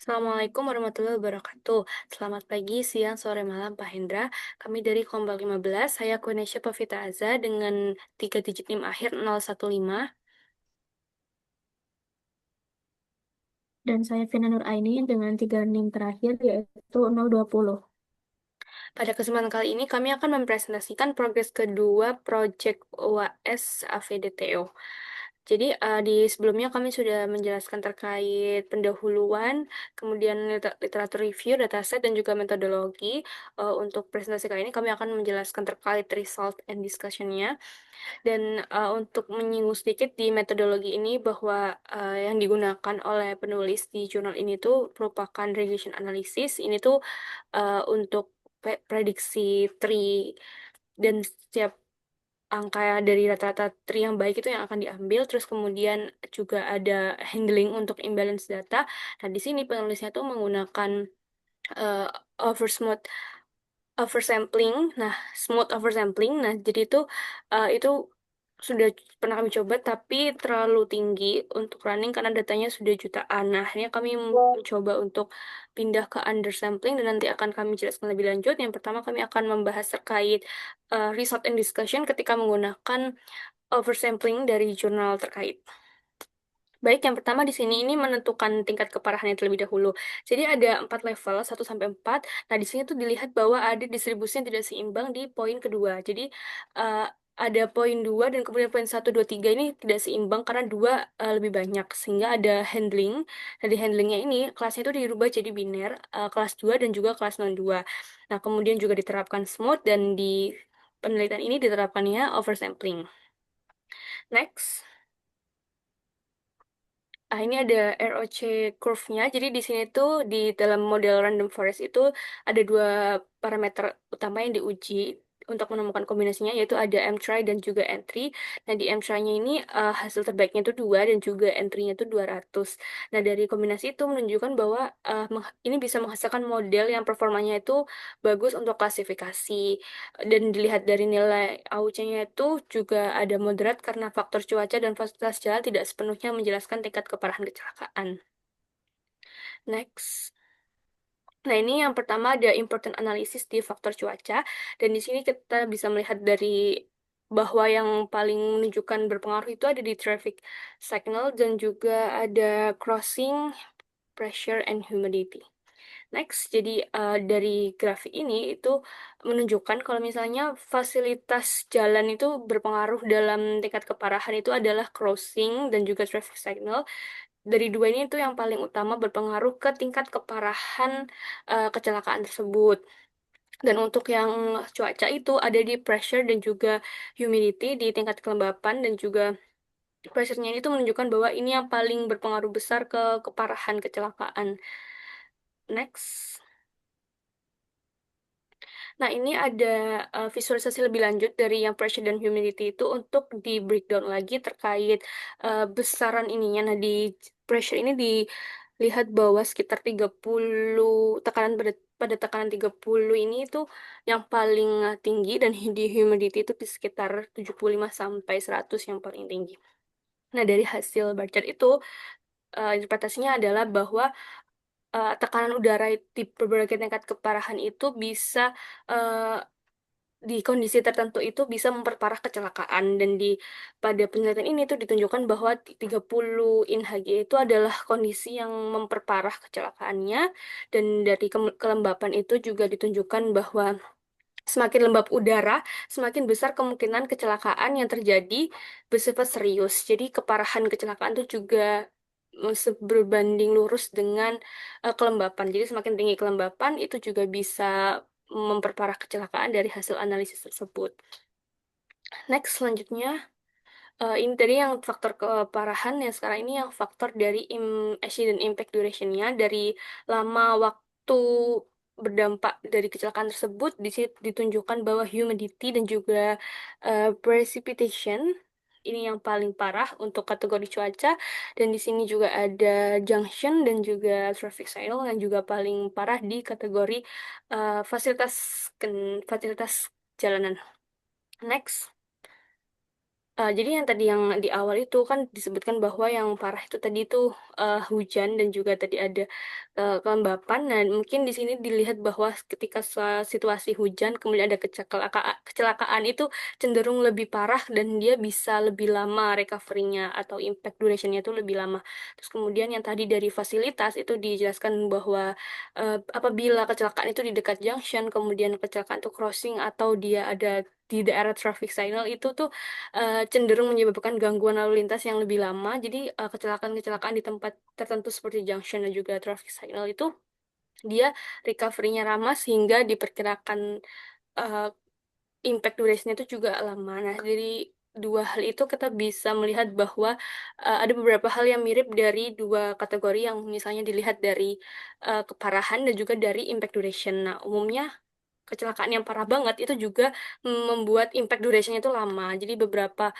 Assalamualaikum warahmatullahi wabarakatuh. Selamat pagi, siang, sore, malam, Pak Hendra. Kami dari Kompak 15, saya Kunesha Pavita Aza dengan 3 digit NIM akhir 015. Dan saya Vina Nur Aini dengan tiga NIM terakhir yaitu 020. Pada kesempatan kali ini kami akan mempresentasikan progres kedua Project UAS AVDTO. Jadi di sebelumnya kami sudah menjelaskan terkait pendahuluan, kemudian literatur review, dataset, dan juga metodologi. Untuk presentasi kali ini kami akan menjelaskan terkait result and discussion-nya. Dan untuk menyinggung sedikit di metodologi ini bahwa yang digunakan oleh penulis di jurnal ini tuh merupakan regression analysis. Ini tuh untuk prediksi tree dan setiap angka dari rata-rata tree yang baik itu yang akan diambil. Terus kemudian juga ada handling untuk imbalance data. Nah, di sini penulisnya tuh menggunakan uh, oversmooth oversampling. Nah, smooth oversampling. Nah, jadi itu sudah pernah kami coba tapi terlalu tinggi untuk running karena datanya sudah jutaan. Nah, akhirnya kami mencoba untuk pindah ke undersampling dan nanti akan kami jelaskan lebih lanjut. Yang pertama kami akan membahas terkait result and discussion ketika menggunakan oversampling dari jurnal terkait. Baik, yang pertama di sini ini menentukan tingkat keparahannya terlebih dahulu. Jadi ada 4 level, 1 sampai 4. Nah, di sini tuh dilihat bahwa ada distribusi yang tidak seimbang di poin kedua. Jadi eh, ada poin 2 dan kemudian poin 1, 2, 3 ini tidak seimbang karena 2 lebih banyak. Sehingga ada handling. Nah, di handlingnya ini kelasnya itu dirubah jadi biner, kelas 2 dan juga kelas non 2. Nah, kemudian juga diterapkan smooth dan di penelitian ini diterapkannya oversampling. Next. Ini ada ROC curve-nya. Jadi di sini tuh di dalam model random forest itu ada 2 parameter utama yang diuji untuk menemukan kombinasinya, yaitu ada M-try dan juga entry. Nah, di M-try-nya ini hasil terbaiknya itu 2 dan juga entry-nya itu 200. Nah, dari kombinasi itu menunjukkan bahwa ini bisa menghasilkan model yang performanya itu bagus untuk klasifikasi. Dan dilihat dari nilai AUC-nya itu juga ada moderat karena faktor cuaca dan fasilitas jalan tidak sepenuhnya menjelaskan tingkat keparahan kecelakaan. Next. Nah, ini yang pertama ada important analysis di faktor cuaca. Dan di sini kita bisa melihat dari bahwa yang paling menunjukkan berpengaruh itu ada di traffic signal dan juga ada crossing, pressure, and humidity. Next, jadi dari grafik ini itu menunjukkan kalau misalnya fasilitas jalan itu berpengaruh dalam tingkat keparahan itu adalah crossing dan juga traffic signal. Dari dua ini itu yang paling utama berpengaruh ke tingkat keparahan kecelakaan tersebut. Dan untuk yang cuaca itu ada di pressure dan juga humidity di tingkat kelembapan dan juga pressure-nya itu menunjukkan bahwa ini yang paling berpengaruh besar ke keparahan kecelakaan. Next. Nah, ini ada visualisasi lebih lanjut dari yang pressure dan humidity itu untuk di breakdown lagi terkait besaran ininya. Nah, di pressure ini dilihat bahwa sekitar 30 tekanan pada tekanan 30 ini itu yang paling tinggi dan di humidity itu di sekitar 75 sampai 100 yang paling tinggi. Nah, dari hasil bar chart itu interpretasinya adalah bahwa tekanan udara di berbagai tingkat keparahan itu bisa eh, di kondisi tertentu itu bisa memperparah kecelakaan dan pada penelitian ini tuh ditunjukkan bahwa 30 INHG itu adalah kondisi yang memperparah kecelakaannya dan dari kelembapan itu juga ditunjukkan bahwa semakin lembab udara, semakin besar kemungkinan kecelakaan yang terjadi bersifat serius. Jadi keparahan kecelakaan itu juga berbanding lurus dengan kelembapan. Jadi semakin tinggi kelembapan itu juga bisa memperparah kecelakaan dari hasil analisis tersebut. Next, selanjutnya ini tadi yang faktor keparahan yang sekarang ini yang faktor dari accident impact duration-nya dari lama waktu berdampak dari kecelakaan tersebut di sini ditunjukkan bahwa humidity dan juga precipitation ini yang paling parah untuk kategori cuaca dan di sini juga ada junction dan juga traffic signal yang juga paling parah di kategori fasilitas fasilitas jalanan. Next. Jadi yang tadi yang di awal itu kan disebutkan bahwa yang parah itu tadi itu hujan dan juga tadi ada kelembapan. Nah, mungkin di sini dilihat bahwa ketika situasi hujan kemudian ada kecelakaan itu cenderung lebih parah dan dia bisa lebih lama recovery-nya atau impact duration-nya itu lebih lama. Terus kemudian yang tadi dari fasilitas itu dijelaskan bahwa apabila kecelakaan itu di dekat junction, kemudian kecelakaan itu crossing atau dia ada di daerah traffic signal itu tuh cenderung menyebabkan gangguan lalu lintas yang lebih lama. Jadi kecelakaan-kecelakaan di tempat tertentu seperti junction dan juga traffic signal itu dia recovery-nya lama sehingga diperkirakan eh, impact duration itu juga lama. Nah, dari dua hal itu kita bisa melihat bahwa ada beberapa hal yang mirip dari dua kategori yang misalnya dilihat dari keparahan dan juga dari impact duration. Nah, umumnya kecelakaan yang parah banget itu juga membuat impact duration itu lama. Jadi beberapa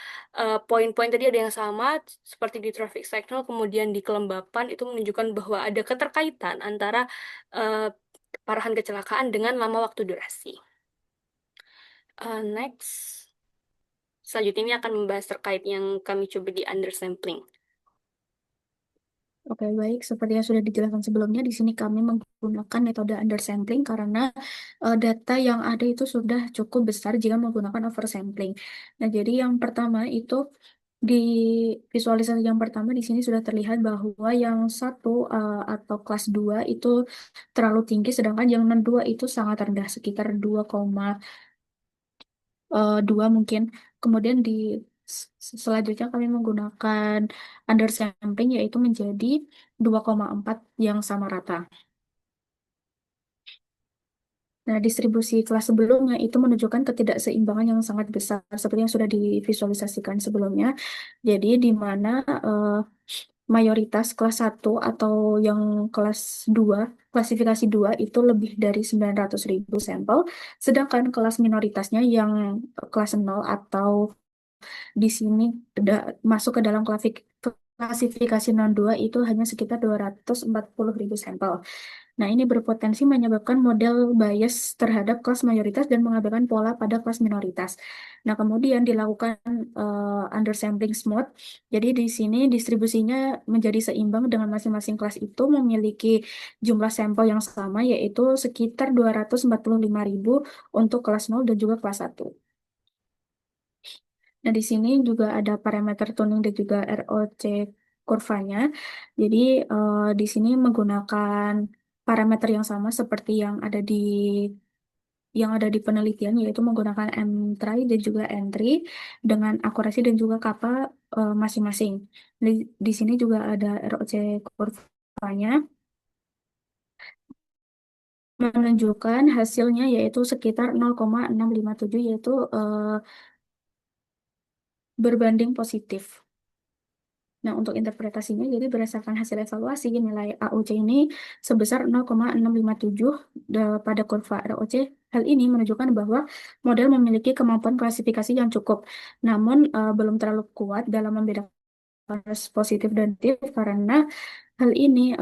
poin-poin tadi ada yang sama seperti di traffic signal, kemudian di kelembapan itu menunjukkan bahwa ada keterkaitan antara eh, keparahan kecelakaan dengan lama waktu durasi. Next, selanjutnya ini akan membahas terkait yang kami coba di undersampling. Oke, baik. Seperti yang sudah dijelaskan sebelumnya, di sini kami menggunakan metode undersampling karena data yang ada itu sudah cukup besar jika menggunakan oversampling. Nah, jadi yang pertama itu di visualisasi yang pertama di sini sudah terlihat bahwa yang satu atau kelas 2 itu terlalu tinggi, sedangkan yang 2 itu sangat rendah, sekitar 2,2 mungkin. Kemudian di selanjutnya kami menggunakan undersampling yaitu menjadi 2,4 yang sama rata. Nah, distribusi kelas sebelumnya itu menunjukkan ketidakseimbangan yang sangat besar seperti yang sudah divisualisasikan sebelumnya. Jadi di mana eh, mayoritas kelas satu atau yang kelas 2 klasifikasi 2 itu lebih dari 900.000 sampel, sedangkan kelas minoritasnya yang kelas nol atau di sini masuk ke dalam klasifikasi non 2 itu hanya sekitar 240.000 sampel. Nah, ini berpotensi menyebabkan model bias terhadap kelas mayoritas dan mengabaikan pola pada kelas minoritas. Nah, kemudian dilakukan undersampling smooth. Jadi di sini distribusinya menjadi seimbang dengan masing-masing kelas itu memiliki jumlah sampel yang sama yaitu sekitar 245.000 untuk kelas nol dan juga kelas satu. Nah, di sini juga ada parameter tuning dan juga ROC kurvanya. Jadi, di sini menggunakan parameter yang sama seperti yang ada di penelitian, yaitu menggunakan M-try dan juga N-try dengan akurasi dan juga kappa masing-masing. Di sini juga ada ROC kurvanya menunjukkan hasilnya yaitu sekitar 0,657 yaitu berbanding positif. Nah, untuk interpretasinya, jadi berdasarkan hasil evaluasi, nilai AUC ini sebesar 0,657 pada kurva ROC. Hal ini menunjukkan bahwa model memiliki kemampuan klasifikasi yang cukup, namun belum terlalu kuat dalam membedakan positif dan negatif karena hal ini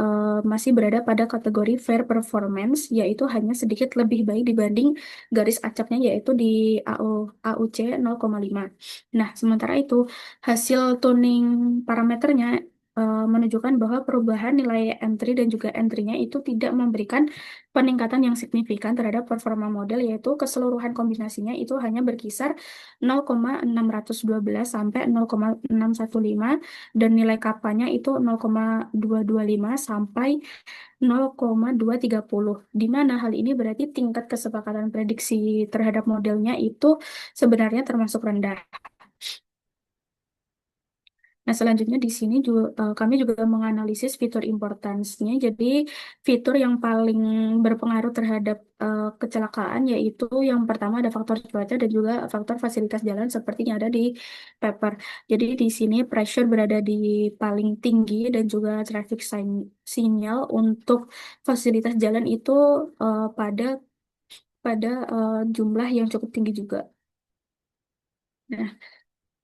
masih berada pada kategori fair performance, yaitu hanya sedikit lebih baik dibanding garis acaknya, yaitu di AUC 0,5. Nah, sementara itu, hasil tuning parameternya menunjukkan bahwa perubahan nilai M3 dan juga N3-nya itu tidak memberikan peningkatan yang signifikan terhadap performa model, yaitu keseluruhan kombinasinya itu hanya berkisar 0,612 sampai 0,615 dan nilai kapanya itu 0,225 sampai 0,230, di mana hal ini berarti tingkat kesepakatan prediksi terhadap modelnya itu sebenarnya termasuk rendah. Nah, selanjutnya di sini juga kami juga menganalisis fitur importance-nya. Jadi, fitur yang paling berpengaruh terhadap kecelakaan yaitu yang pertama ada faktor cuaca dan juga faktor fasilitas jalan seperti yang ada di paper. Jadi, di sini pressure berada di paling tinggi dan juga traffic signal untuk fasilitas jalan itu pada pada jumlah yang cukup tinggi juga. Nah,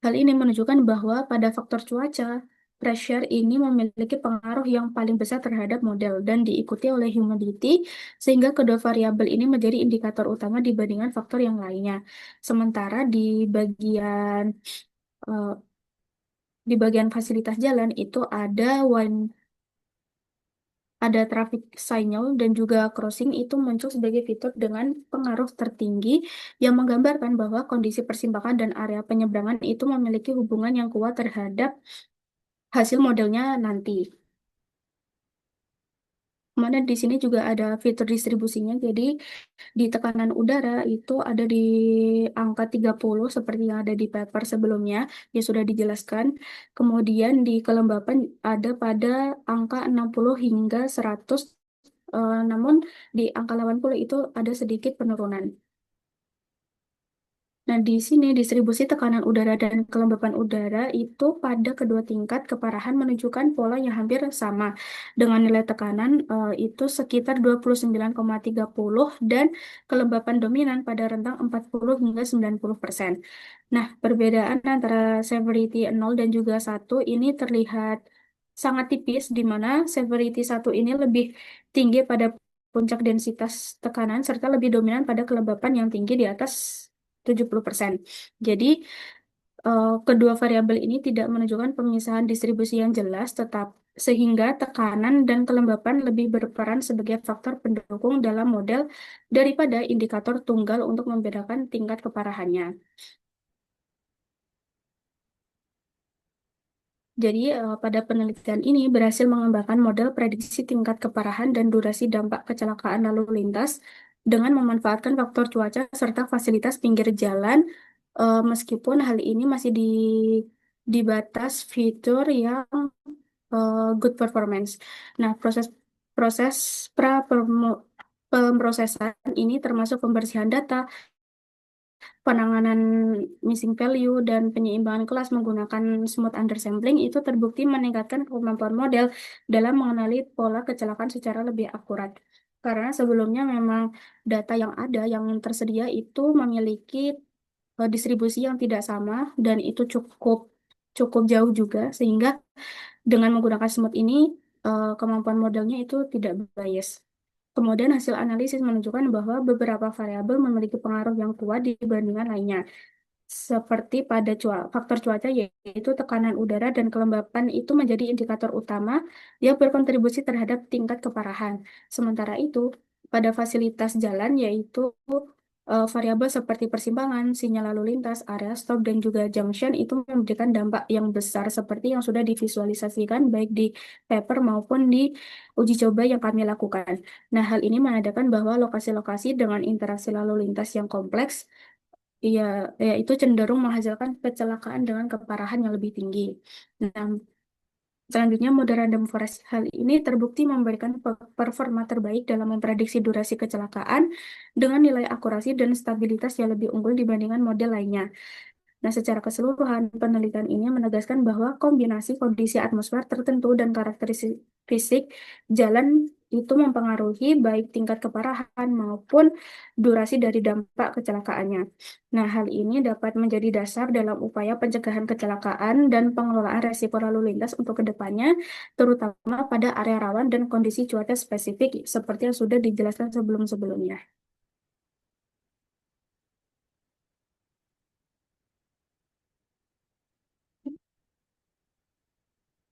hal ini menunjukkan bahwa pada faktor cuaca, pressure ini memiliki pengaruh yang paling besar terhadap model dan diikuti oleh humidity, sehingga kedua variabel ini menjadi indikator utama dibandingkan faktor yang lainnya. Sementara di bagian di bagian fasilitas jalan itu ada traffic signal dan juga crossing itu muncul sebagai fitur dengan pengaruh tertinggi yang menggambarkan bahwa kondisi persimpangan dan area penyeberangan itu memiliki hubungan yang kuat terhadap hasil modelnya nanti. Kemudian di sini juga ada fitur distribusinya. Jadi di tekanan udara itu ada di angka 30 seperti yang ada di paper sebelumnya yang sudah dijelaskan. Kemudian di kelembapan ada pada angka 60 hingga 100, namun di angka 80 itu ada sedikit penurunan. Nah, di sini distribusi tekanan udara dan kelembapan udara itu pada kedua tingkat keparahan menunjukkan pola yang hampir sama dengan nilai tekanan itu sekitar 29,30 dan kelembapan dominan pada rentang 40 hingga 90%. Nah, perbedaan antara severity 0 dan juga 1 ini terlihat sangat tipis di mana severity 1 ini lebih tinggi pada puncak densitas tekanan serta lebih dominan pada kelembapan yang tinggi di atas 70%. Jadi, kedua variabel ini tidak menunjukkan pemisahan distribusi yang jelas, tetap sehingga tekanan dan kelembapan lebih berperan sebagai faktor pendukung dalam model daripada indikator tunggal untuk membedakan tingkat keparahannya. Jadi, pada penelitian ini berhasil mengembangkan model prediksi tingkat keparahan dan durasi dampak kecelakaan lalu lintas dengan memanfaatkan faktor cuaca serta fasilitas pinggir jalan, meskipun hal ini masih di batas fitur yang good performance. Nah, proses proses pemrosesan ini termasuk pembersihan data, penanganan missing value dan penyeimbangan kelas menggunakan smooth undersampling itu terbukti meningkatkan kemampuan model dalam mengenali pola kecelakaan secara lebih akurat. Karena sebelumnya memang data yang ada, yang tersedia itu memiliki distribusi yang tidak sama dan itu cukup cukup jauh juga sehingga dengan menggunakan smooth ini kemampuan modelnya itu tidak bias. Kemudian hasil analisis menunjukkan bahwa beberapa variabel memiliki pengaruh yang kuat dibandingkan lainnya, seperti pada faktor cuaca yaitu tekanan udara dan kelembapan itu menjadi indikator utama yang berkontribusi terhadap tingkat keparahan. Sementara itu, pada fasilitas jalan yaitu variabel seperti persimpangan, sinyal lalu lintas, area stop, dan juga junction itu memberikan dampak yang besar seperti yang sudah divisualisasikan baik di paper maupun di uji coba yang kami lakukan. Nah, hal ini menandakan bahwa lokasi-lokasi dengan interaksi lalu lintas yang kompleks, iya, ya itu cenderung menghasilkan kecelakaan dengan keparahan yang lebih tinggi. Nah, selanjutnya, model random forest hal ini terbukti memberikan performa terbaik dalam memprediksi durasi kecelakaan dengan nilai akurasi dan stabilitas yang lebih unggul dibandingkan model lainnya. Nah, secara keseluruhan, penelitian ini menegaskan bahwa kombinasi kondisi atmosfer tertentu dan karakteristik fisik jalan itu mempengaruhi baik tingkat keparahan maupun durasi dari dampak kecelakaannya. Nah, hal ini dapat menjadi dasar dalam upaya pencegahan kecelakaan dan pengelolaan resiko lalu lintas untuk kedepannya, terutama pada area rawan dan kondisi cuaca spesifik seperti yang sudah dijelaskan sebelum-sebelumnya.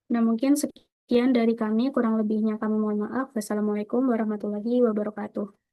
Nah, mungkin sekian dari kami, kurang lebihnya kami mohon maaf. Wassalamualaikum warahmatullahi wabarakatuh.